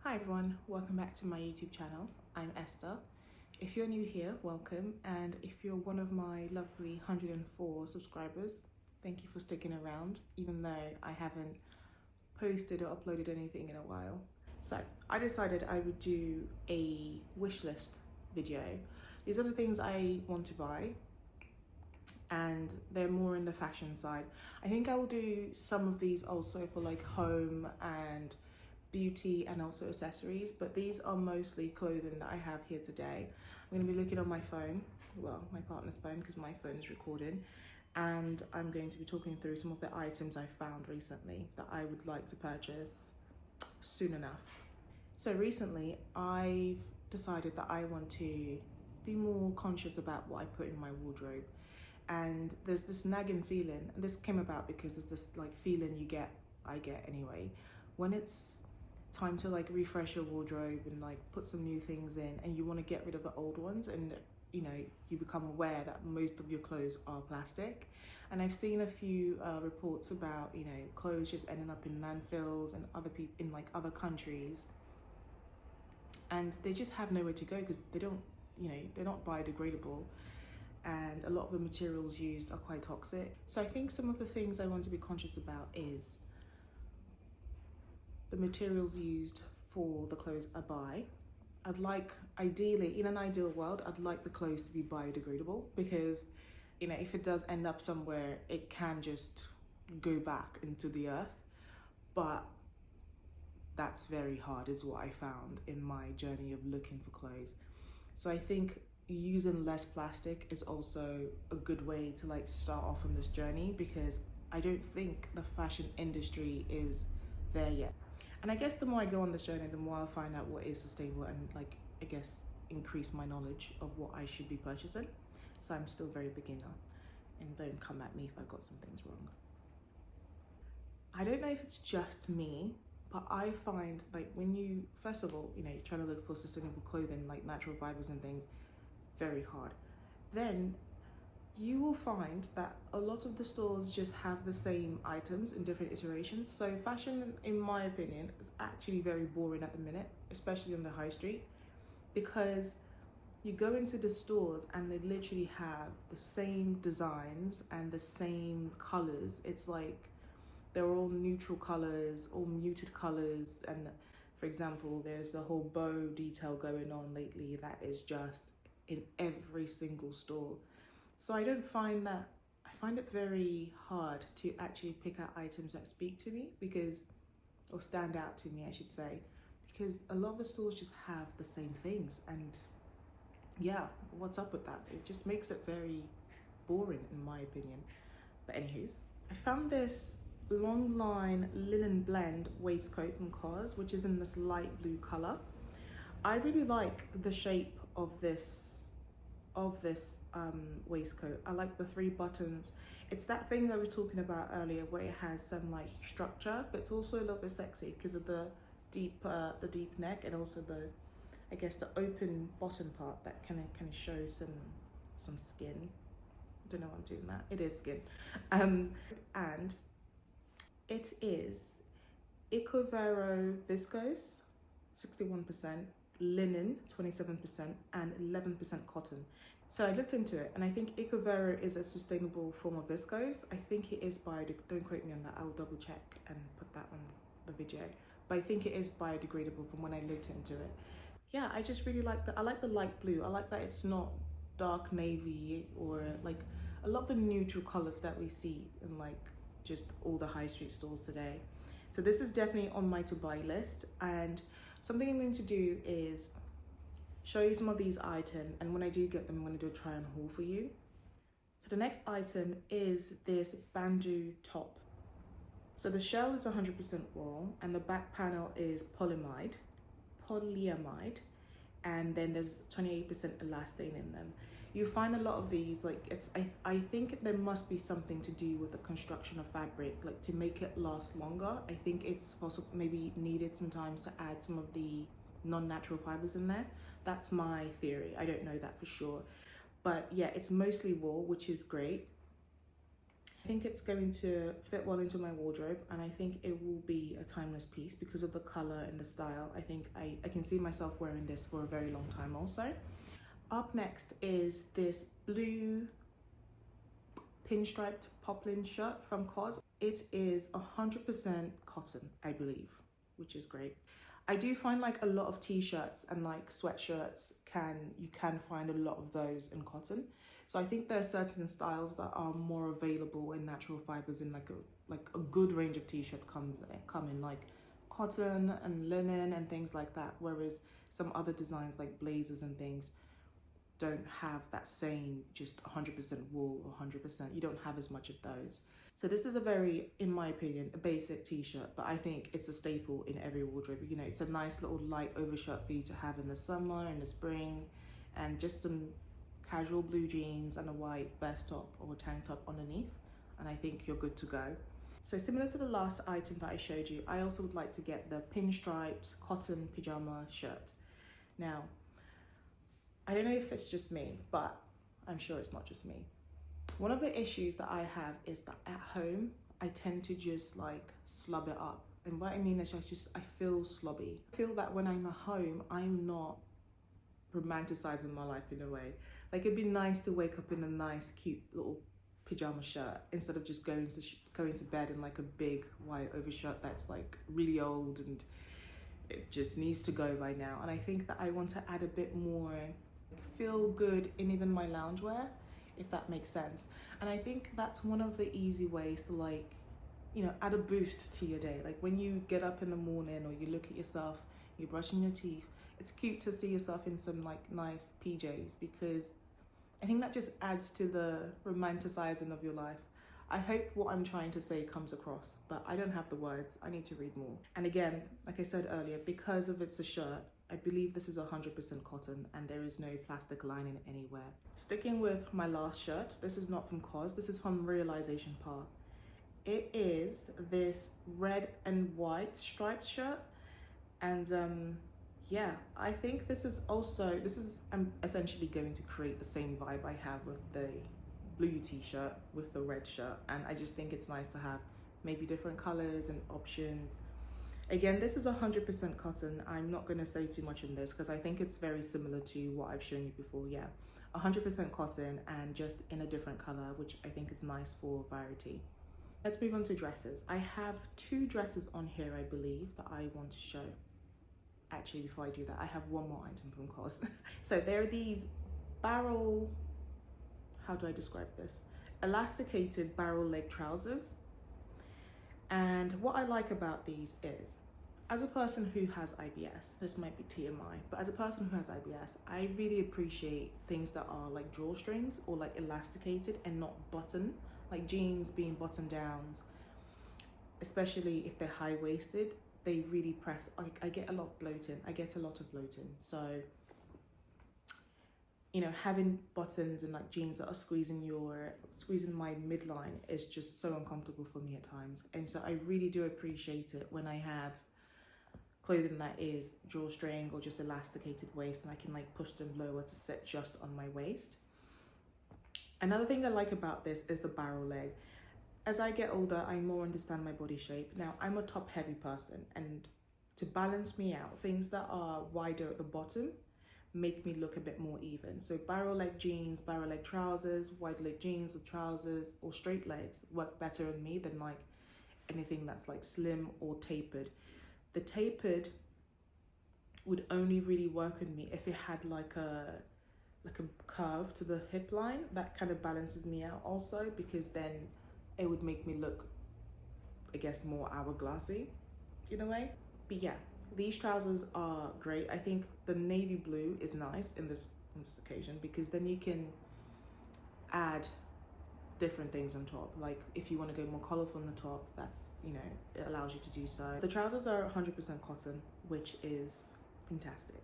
Hi everyone, welcome back to my YouTube channel. I'm Esther. If you're new here, welcome, and if you're one of my lovely 104 subscribers, thank you for sticking around, even though I haven't posted or uploaded anything in a while. So I decided I would do a wish list video. These are the things I want to buy, and they're more in the fashion side. I think I will do some of these also for like home and beauty and also accessories, but these are mostly clothing that I have here today. I'm going to be looking on my phone, well, my partner's phone, because my phone is recording, and I'm going to be talking through some of the items I found recently that I would like to purchase soon enough. So recently I've decided that I want to be more conscious about what I put in my wardrobe, and there's this nagging feeling, and this came about because there's this like feeling I get anyway, when it's time to like refresh your wardrobe and like put some new things in, and you want to get rid of the old ones, and you know, you become aware that most of your clothes are plastic. And I've seen a few reports about, you know, clothes just ending up in landfills and other people in like other countries, and they just have nowhere to go because they don't, you know, they're not biodegradable, and a lot of the materials used are quite toxic. So I think some of the things I want to be conscious about is the materials used for the clothes I buy. I'd like, ideally, in an ideal world, I'd like the clothes to be biodegradable, because, you know, if it does end up somewhere, it can just go back into the earth. But that's very hard, is what I found in my journey of looking for clothes. So I think using less plastic is also a good way to like start off on this journey, because I don't think the fashion industry is there yet. And I guess the more I go on this journey, the more I'll find out what is sustainable and like, I guess, increase my knowledge of what I should be purchasing. So I'm still very beginner, and don't come at me if I got some things wrong. I don't know if it's just me, but I find like when you, first of all, you know, you're trying to look for sustainable clothing, like natural fibers and things, very hard. Then you will find that a lot of the stores just have the same items in different iterations. So fashion, in my opinion, is actually very boring at the minute, especially on the high street, because you go into the stores and they literally have the same designs and the same colors. It's like they're all neutral colors or muted colors. And for example, there's a whole bow detail going on lately that is just in every single store. So I find it very hard to actually pick out items that speak to me, because, or stand out to me, I should say, because a lot of the stores just have the same things, and yeah, what's up with that? It just makes it very boring in my opinion. But anywho's, I found this long line linen blend waistcoat from COS, which is in this light blue color. I really like the shape of this waistcoat. I like the 3 buttons. It's that thing that we were talking about earlier, where it has some like structure, but it's also a little bit sexy because of the deep neck, and also the, I guess, the open bottom part that kind of shows some skin. Don't know why I'm doing that. It is skin. And it is Ecovero viscose, 61%, linen 27%, and 11% cotton. So I looked into it, and I think Ecovero is a sustainable form of viscose. I think it is don't quote me on that, I'll double check and put that on the video, but I think it is biodegradable from when I looked into it. Yeah, I just really like I like the light blue. I like that it's not dark navy or like a lot of the neutral colors that we see in like just all the high street stores today. So this is definitely on my to buy list, and something I'm going to do is show you some of these items, and when I do get them, I'm going to do a try on haul for you. So the next item is this bandeau top. So the shell is 100% wool, and the back panel is polyamide, and then there's 28% elastane in them. You find a lot of these, like I think there must be something to do with the construction of fabric, like to make it last longer. I think it's possible, maybe needed sometimes to add some of the non-natural fibers in there. That's my theory. I don't know that for sure, but yeah, it's mostly wool, which is great. I think it's going to fit well into my wardrobe, and I think it will be a timeless piece because of the color and the style. I think I can see myself wearing this for a very long time also. Up next is this blue pinstriped poplin shirt from COS. It is 100% cotton, I believe, which is great. I do find like a lot of t-shirts and like sweatshirts you can find a lot of those in cotton. So I think there are certain styles that are more available in natural fibers, in like a good range of t-shirts come in like cotton and linen and things like that, whereas some other designs like blazers and things don't have that same just 100% wool or 100%. You don't have as much of those. So this is a very, in my opinion, a basic t-shirt, but I think it's a staple in every wardrobe. You know, it's a nice little light overshirt for you to have in the summer, in the spring, and just some casual blue jeans and a white vest top or tank top underneath, and I think you're good to go. So similar to the last item that I showed you, I also would like to get the pinstriped cotton pajama shirt. Now, I don't know if it's just me, but I'm sure it's not just me. One of the issues that I have is that at home, I tend to just like slub it up. And what I mean is I feel slobby. I feel that when I'm at home, I'm not romanticizing my life in a way. Like it'd be nice to wake up in a nice, cute little pajama shirt instead of just going to bed in like a big white overshirt that's like really old and it just needs to go by now. And I think that I want to add a bit more feel good in even my loungewear, if that makes sense. And I think that's one of the easy ways to like, you know, add a boost to your day. Like when you get up in the morning or you look at yourself, you're brushing your teeth, it's cute to see yourself in some like nice PJs, because I think that just adds to the romanticizing of your life. I hope what I'm trying to say comes across, but I don't have the words. I need to read more. And again, like I said earlier, because of it's a shirt, I believe this is 100% cotton and there is no plastic lining anywhere. Sticking with my last shirt, this is not from COS, this is from Realization Par. It is this red and white striped shirt, and yeah, I think I'm essentially going to create the same vibe I have with the blue t-shirt with the red shirt, and I just think it's nice to have maybe different colors and options. Again, this is 100% cotton. I'm not going to say too much in this because I think it's very similar to what I've shown you before. Yeah, 100% cotton and just in a different color, which I think is nice for variety. Let's move on to dresses. I have 2 dresses on here, I believe, that I want to show. Actually, before I do that, I have one more item from COS. So there are these how do I describe this? Elasticated barrel leg trousers. And what I like about these is, as a person who has IBS, this might be TMI, but as a person who has IBS, I really appreciate things that are like drawstrings or like elasticated and not button, like jeans being button downs, especially if they're high-waisted. They really press, like I get a lot of bloating. So, you know, having buttons and like jeans that are squeezing my midline is just so uncomfortable for me at times. And so I really do appreciate it when I have clothing that is drawstring or just elasticated waist and I can like push them lower to sit just on my waist. Another thing I like about this is the barrel leg. As I get older, I more understand my body shape. Now, I'm a top heavy person, and to balance me out, things that are wider at the bottom make me look a bit more even. So barrel leg jeans, barrel leg trousers, wide leg jeans or trousers or straight legs work better on me than like anything that's like slim or tapered. The tapered would only really work on me if it had like a curve to the hip line. That kind of balances me out also, because then it would make me look, I guess, more hourglassy in a way. But yeah, these trousers are great. I think the navy blue is nice on this occasion, because then you can add different things on top. Like if you want to go more colorful on the top, that's, you know, it allows you to do so. The trousers are 100% cotton, which is fantastic.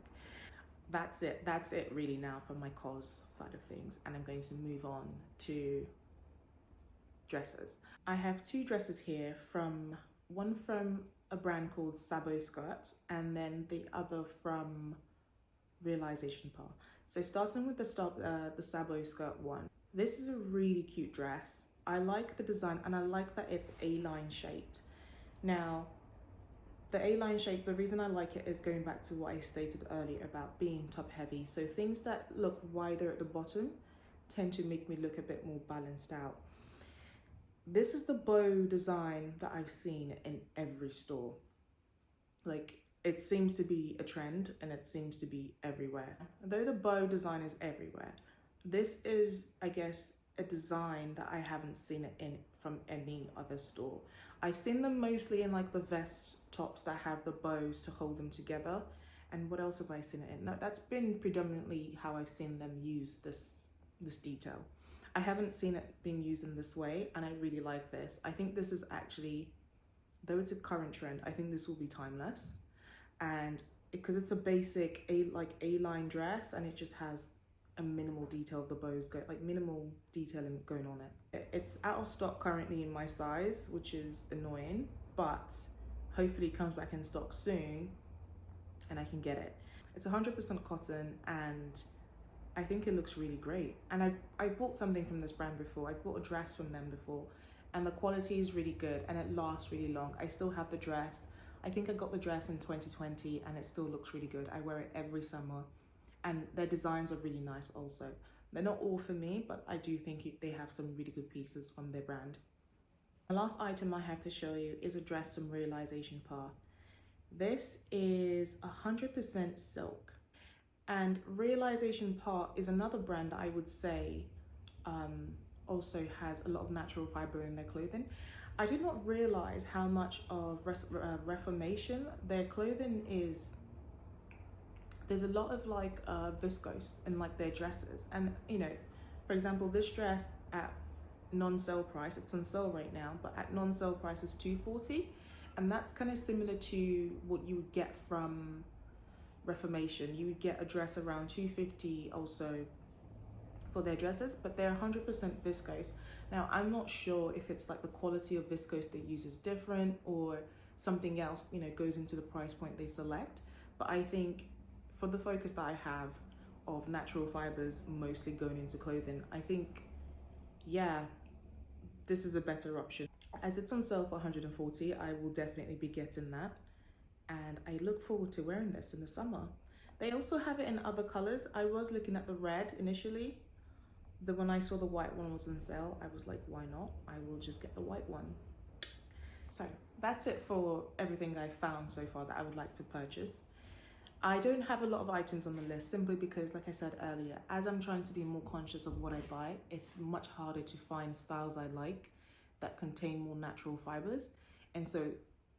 That's it really now from my COS side of things, and I'm going to move on to dresses. I have 2 dresses here, one from a brand called Sabo Skirt, and then the other from Realization Par. So starting with the Sabo Skirt one, This is a really cute dress. I like the design and I like that it's A-line shaped. Now, the A-line shape, the reason I like it is going back to what I stated earlier about being top heavy. So things that look wider at the bottom tend to make me look a bit more balanced out. This is the bow design that I've seen in every store. Like, it seems to be a trend and it seems to be everywhere. Though the bow design is everywhere, this is, I guess, a design that I haven't seen it in from any other store. I've seen them mostly in like the vest tops that have the bows to hold them together. And what else have I seen it in? No, that's been predominantly how I've seen them use this detail. I haven't seen it being used in this way, and I really like this. I think this is actually, though it's a current trend, I think this will be timeless. And because it's a basic A-line dress, and it just has a minimal detail of the bows, minimal detailing going on it. It's out of stock currently in my size, which is annoying, but hopefully it comes back in stock soon and I can get it. It's 100% cotton and I think it looks really great. And I've bought something from this brand before. I've bought a dress from them before and the quality is really good and it lasts really long. I still have the dress. I think I got the dress in 2020 and it still looks really good. I wear it every summer and their designs are really nice also. They're not all for me, but I do think they have some really good pieces from their brand. The last item I have to show you is a dress from Realization Path. This is 100% silk. And Realization Path is another brand that I would say also has a lot of natural fiber in their clothing. I did not realize how much of reformation their clothing is. There's a lot of like viscose in like their dresses, and you know, for example, this dress at non-sale price, it's on sale right now, but at non-sale price is $240, and that's kind of similar to what you would get from Reformation. You would get a dress around $250 also for their dresses, but they're 100% viscose. Now, I'm not sure if it's like the quality of viscose they use is different or something else, you know, goes into the price point they select. But I think for the focus that I have of natural fibers mostly going into clothing, I think, yeah, this is a better option. As it's on sale for $140, I will definitely be getting that. And I look forward to wearing this in the summer. They also have it in other colors. I was looking at the red initially. Then when I saw the white one was on sale, I was like, why not? I will just get the white one. So that's it for everything I've found so far that I would like to purchase. I don't have a lot of items on the list simply because, like I said earlier, as I'm trying to be more conscious of what I buy, it's much harder to find styles I like that contain more natural fibers. And so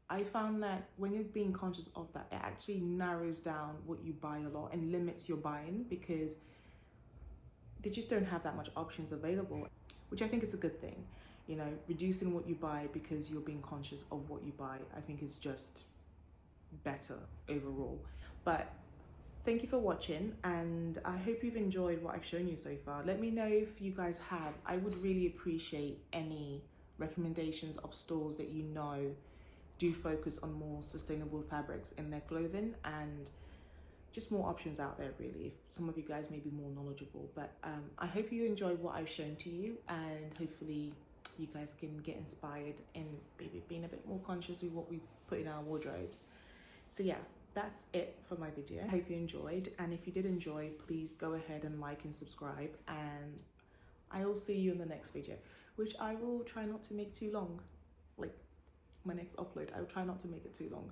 I found that when you're being conscious of that, it actually narrows down what you buy a lot and limits your buying because they just don't have that much options available, which I think is a good thing. You know, reducing what you buy because you're being conscious of what you buy, I think is just better overall. But thank you for watching and I hope you've enjoyed what I've shown you so far. Let me know if you guys have. I would really appreciate any recommendations of stores that you know do focus on more sustainable fabrics in their clothing and just more options out there really. If some of you guys may be more knowledgeable, but I hope you enjoyed what I've shown to you and hopefully you guys can get inspired and maybe being a bit more conscious with what we put in our wardrobes. So yeah, that's it for my video. I hope you enjoyed, and if you did enjoy, please go ahead and like and subscribe, and I will see you in the next video, which I will try not to make too long. Like my next upload, I will try not to make it too long.